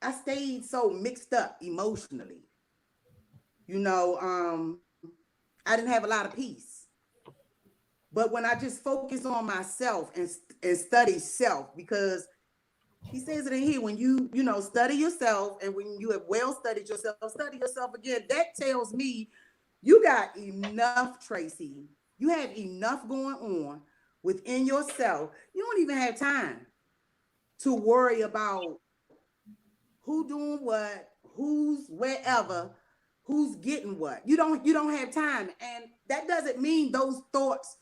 I stayed so mixed up emotionally. You know, I didn't have a lot of peace. But when I just focus on myself and study self, because he says it in here, when you study yourself, and when you have well studied yourself, study yourself again. That tells me you got enough, Tracy. You have enough going on within yourself. You don't even have time to worry about who doing what, who's wherever, who's getting what. You don't have time. And that doesn't mean those thoughts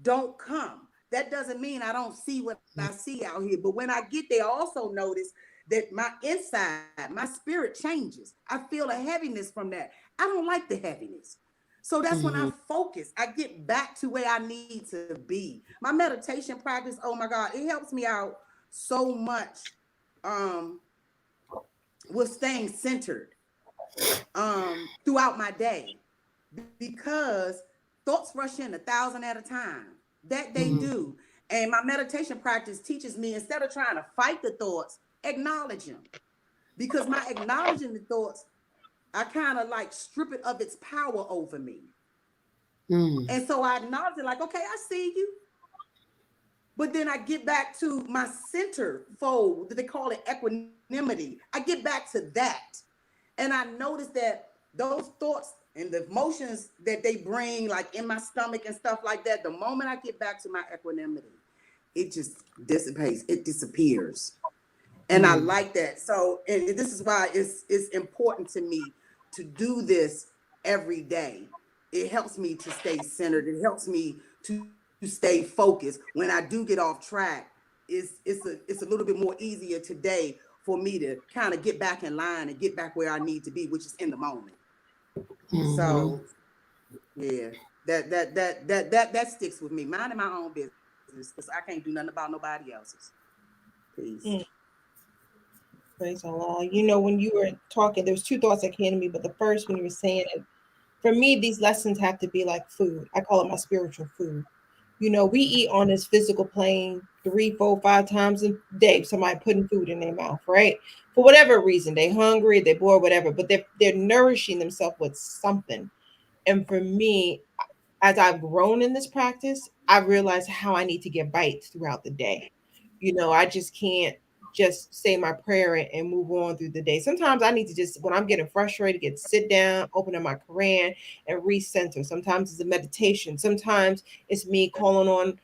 don't come. That doesn't mean I don't see what I see out here. But when I get there, I also notice that my inside, my spirit changes. I feel a heaviness from that. I don't like the heaviness. So that's when I focus. I get back to where I need to be. My meditation practice, oh my God, it helps me out so much um, with staying centered throughout my day, because thoughts rush in 1,000 at a time. That they do. And my meditation practice teaches me, instead of trying to fight the thoughts, acknowledge them. Because my acknowledging the thoughts, I kind of like strip it of its power over me. And so I acknowledge it, like, okay, I see you. But then I get back to my center fold, that they call it equanimity. I get back to that. And I notice that those thoughts and the emotions that they bring, like in my stomach and stuff like that, the moment I get back to my equanimity, it just dissipates, it disappears. And I like that. So, and this is why it's important to me to do this every day. It helps me to stay centered. It helps me to stay focused. When I do get off track, it's a little bit more easier today for me to kind of get back in line and get back where I need to be, which is in the moment. So yeah, that sticks with me. Minding my own business, because I can't do nothing about nobody else's. Peace. Praise Allah. When you were talking, there was two thoughts that came to me, but the first, when you were saying it, for me, these lessons have to be like food. I call it my spiritual food. We eat on this physical plane 3, 4, 5 times a day. Somebody putting food in their mouth, right? For whatever reason, they're hungry, they're bored, whatever, but they're nourishing themselves with something. And for me, as I've grown in this practice, I realized how I need to get bites throughout the day. I just can't just say my prayer and move on through the day. Sometimes I need to just, when I'm getting frustrated, sit down, open up my Quran and recenter. Sometimes it's a meditation. Sometimes it's me calling on,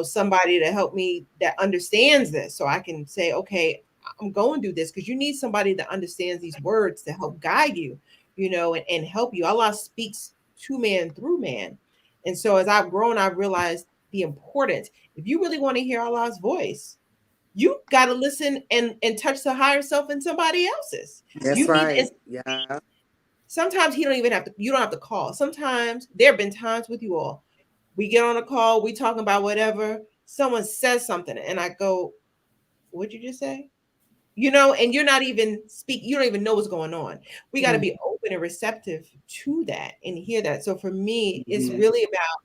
somebody to help me that understands this, so I can say, okay, I'm going through this, because you need somebody that understands these words to help guide you, and help you. Allah speaks to man through man. And so as I've grown, I've realized the importance. If you really want to hear Allah's voice, you got to listen and touch the higher self in somebody else's. That's You need, right. Yeah. sometimes he don't even have to, you don't have to call. Sometimes there have been times with you all, we get on a call, we talking about whatever, someone says something and I go, what'd you just say? And you're not even you don't even know what's going on. We got to be open and receptive to that and hear that. So for me, it's really about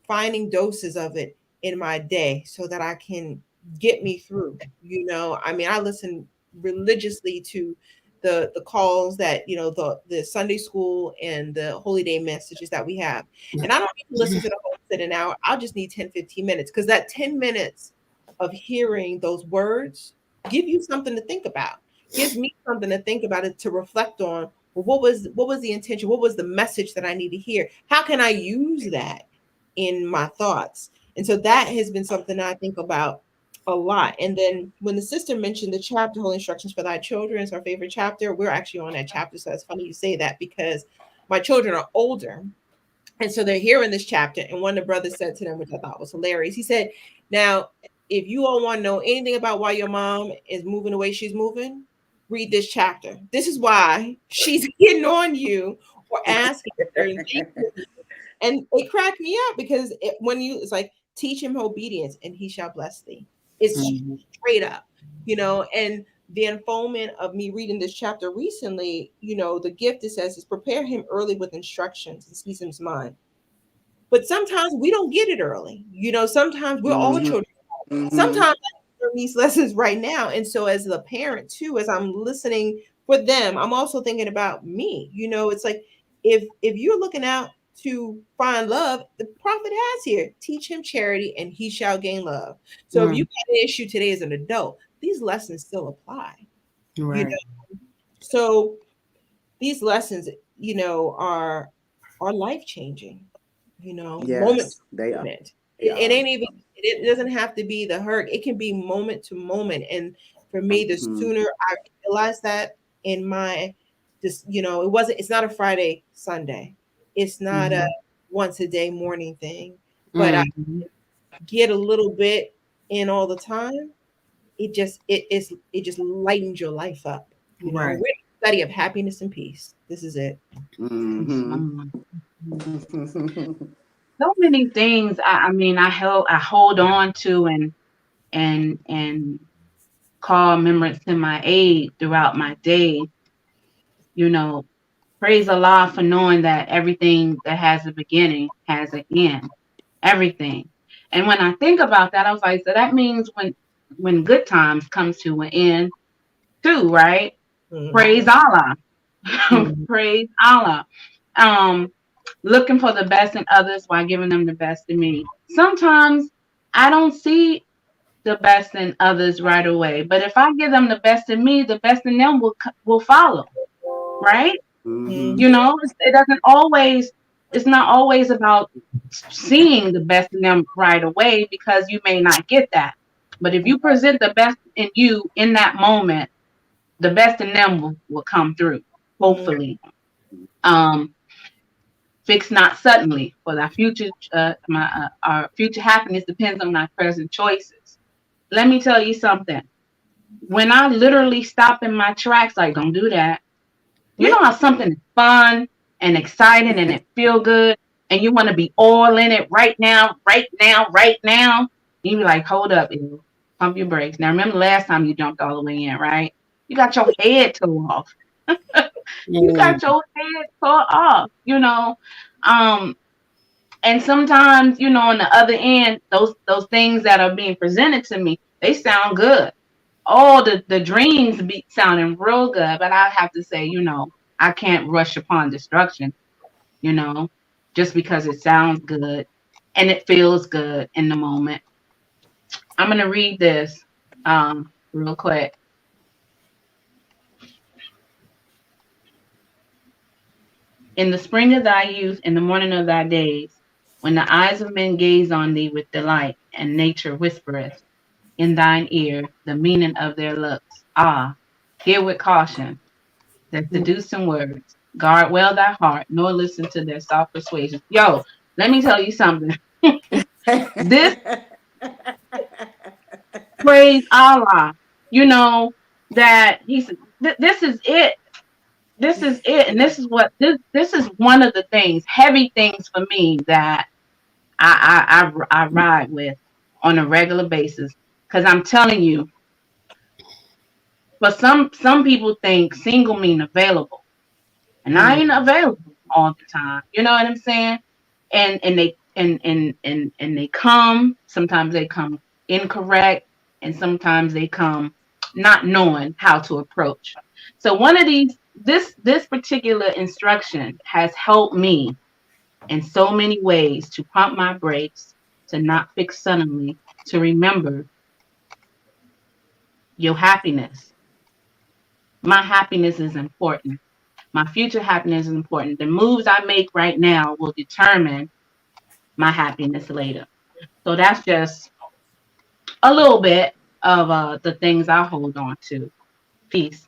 finding doses of it in my day so that I can get me through. I mean, I listen religiously to the calls that, the Sunday school and the holy day messages that we have. And I don't need to listen to the whole sit an hour. I'll just need 10-15 minutes, because that 10 minutes of hearing those words give you something to think about. Gives me something to think about, it to reflect on. Well, what was the intention? What was the message that I need to hear? How can I use that in my thoughts? And so that has been something I think about a lot. And then when the sister mentioned the chapter, Holy Instructions for Thy Children, is our favorite chapter. We're actually on that chapter. So it's funny you say that, because my children are older. And so they're here in this chapter. And one of the brothers said to them, which I thought was hilarious, he said, now, if you all want to know anything about why your mom is moving the way she's moving, read this chapter. This is why she's getting on you or asking certain things. And it cracked me up, because it's like, teach him obedience and he shall bless thee. It's straight up, and the unfoldment of me reading this chapter recently, the gift, it says, is prepare him early with instructions and season his mind. But sometimes we don't get it early. Sometimes we're all children. Sometimes I learn these lessons right now. And so as the parent too, as I'm listening for them, I'm also thinking about me. It's like, if you're looking out to find love, the prophet has here, teach him charity and he shall gain love. So if you had an issue today as an adult, these lessons still apply. Right. So these lessons, are life changing, moment Yes, they to are. moment. They It are. ain't even, it doesn't have to be the hurt. It can be moment to moment. And for me, the sooner I realize that in my, it's not a Friday, Sunday. It's not a once a day morning thing, but I get a little bit in all the time. It just lightens your life up. Right. We're in a study of happiness and peace. This is it. So many things. I mean, I hold on to and call remembrance to my aid throughout my day. You know, praise Allah for knowing that everything that has a beginning has an end. Everything. And when I think about that, I was like, so that means when good times comes to an end too, right? Praise Allah. Praise Allah. Um, Looking for the best in others while giving them the best in me. Sometimes I don't see the best in others right away, but if I give them the best in me, the best in them will follow, right? Mhm. It doesn't always. It's not always about seeing the best in them right away, because you may not get that. But if you present the best in you in that moment, the best in them will come through. Mhm. Hopefully. Um, Fix not suddenly, for our future happiness depends on our present choices. Let me tell you something. When I literally stop in my tracks, like, don't do that. You know how something is fun and exciting and it feel good, and you want to be all in it right now, right now, right now. You be like, hold up, ew. Pump your brakes. Now remember the last time you jumped all the way in, right? You got your head tore off. You got your head tore off, Um, and sometimes, on the other end, those things that are being presented to me, they sound good. All the dreams be sounding real good, but I have to say, I can't rush upon destruction, you know, just because it sounds good and it feels good in the moment. I'm gonna read this. real quick. In the spring of thy youth, in the morning of thy days, when the eyes of men gaze on thee with delight, and nature whispereth in thine ear the meaning of their looks. Ah, hear with caution their seducing words. Guard well thy heart, nor listen to their soft persuasions. Yo, let me tell you something. This praise Allah, you know, that he said, this is it. This is it. And this is what this is one of the things, heavy things for me that I ride with on a regular basis. Because I'm telling you, but some people think single mean available. And I ain't available all the time. You know what I'm saying? And they come. Sometimes they come incorrect, and sometimes they come not knowing how to approach. So one of these, this particular instruction has helped me in so many ways to pump my brakes, to not fix suddenly, to remember your happiness. My happiness is important. My future happiness is important. The moves I make right now will determine my happiness later. So that's just a little bit of the things I hold on to. Peace.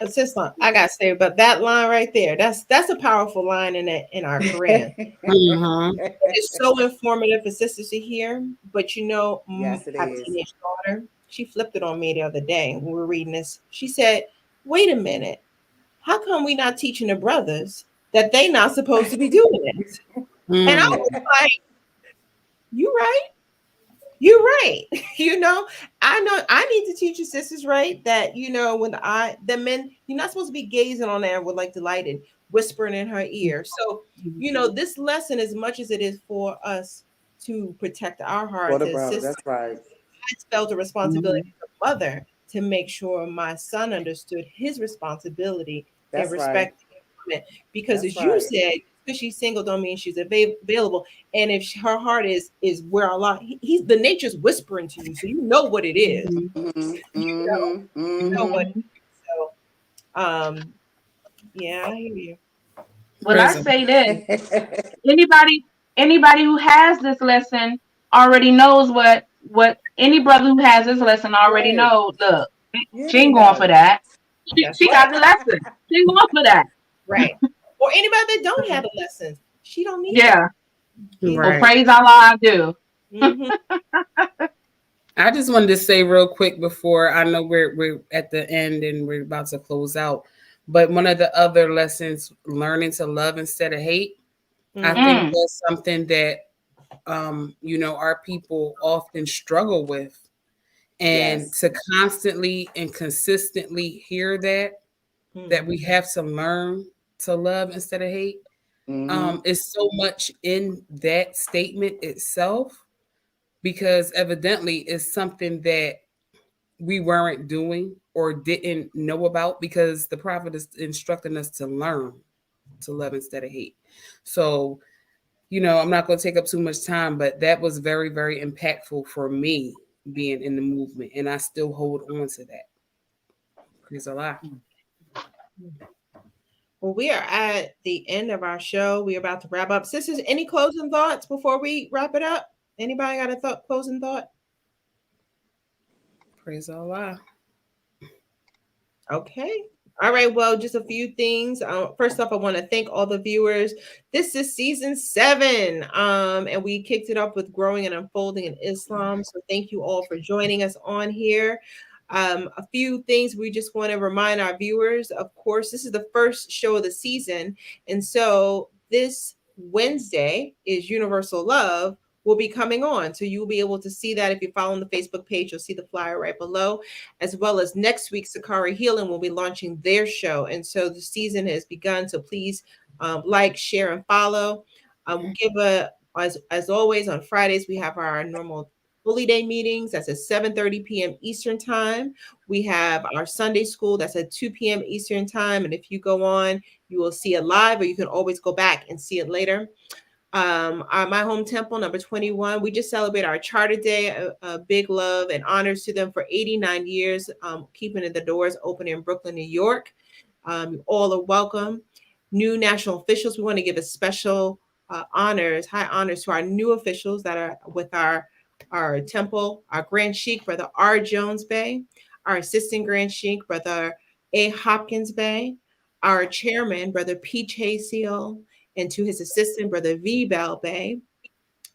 Sister, I gotta say, but that line right there, that's a powerful line in our Quran. Mm-hmm. It's so informative for sisters to hear. But Yes, it I have a is. teenage daughter. She flipped it on me the other day when we were reading this. She said, "Wait a minute, how come we not teaching the brothers that they not supposed to be doing this?" And I was like, "You right." You're right. I know I need to teach your sisters, right? That when the men, you're not supposed to be gazing on her with like delight and whispering in her ear. So, this lesson, as much as it is for us to protect our For hearts the as brother, sisters, that's right. I felt a responsibility Mhm. as a mother to make sure my son understood his responsibility in That's right. respecting women. Because That's as you right. said, because she's single don't mean she's available. And if her heart is where Allah, he's the nature's whispering to you, so you know what it is. Mhm. Mm-hmm. You know, Mm-hmm. you know Mm-hmm. what. Mhm. So, yeah, I hear you. Well, I Prison. say this: anybody, anybody who has this lesson already knows what any brother who has this lesson already Right. knows. Look, Yeah, she they ain't going for know. that. That's She got right. the lesson. She ain't going for that. Right. Or anybody that don't have a lesson, she don't need it. Yeah. Well, Right. praise Allah, I do. Mm-hmm. I just wanted to say real quick before I know we're at the end and we're about to close out. But one of the other lessons, learning to love instead of hate, I Mm-hmm. think Mm. that's something that our people often struggle with. And Yes. to constantly and consistently hear that we have to learn to love instead of hate. Mm-hmm. Is so much in that statement itself because evidently it's something that we weren't doing or didn't know about because the prophet is instructing us to learn to love instead of hate. So, I'm not going to take up too much time, but that was very, very impactful for me being in the movement. And I still hold on to that. Praise Allah. Well, we are at the end of our show. We're about to wrap up. Sisters, any closing thoughts before we wrap it up? Anybody got a closing thought? Praise Allah. Okay. All right. Well, just a few things. First off, I want to thank all the viewers. This is season 7, and we kicked it up with growing and unfolding in Islam. So thank you all for joining us on here. A few things we just want to remind our viewers. Of course, this is the first show of the season, and so this Wednesday is Universal Love will be coming on. So you'll be able to see that if you're following the Facebook page. You'll see the flyer right below, as well as next week, Sakari Healing will be launching their show. And so the season has begun. So please like, share, and follow. As always, on Fridays, we have our normal Holy Day meetings. That's at 7:30 p.m. Eastern time. We have our Sunday school. That's at 2 p.m. Eastern time. And if you go on, you will see it live, or you can always go back and see it later. My home temple, number 21. We just celebrate our charter day. A big love and honors to them for 89 years, keeping the doors open in Brooklyn, New York. All are welcome. New national officials, we want to give a special honors, high honors to our new officials that are with our temple, our Grand Sheik, Brother R. Jones Bay, our Assistant Grand Sheik, Brother A. Hopkins Bay, our Chairman, Brother P. Chaseo, and to his assistant, Brother V. Bell Bay,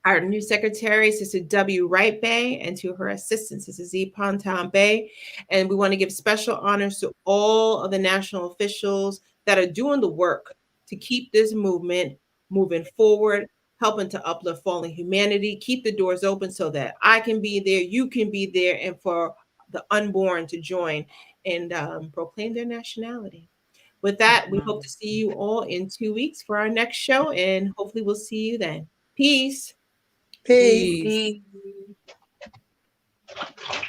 our new secretary, Sister W. Wright Bay, and to her assistant, Sister Z. Pontown Bay. And we want to give special honors to all of the national officials that are doing the work to keep this movement moving forward, helping to uplift fallen humanity, keep the doors open so that I can be there, you can be there, and for the unborn to join and proclaim their nationality. With that, we hope to see you all in 2 weeks for our next show, and hopefully we'll see you then. Peace. Peace. Peace. Peace.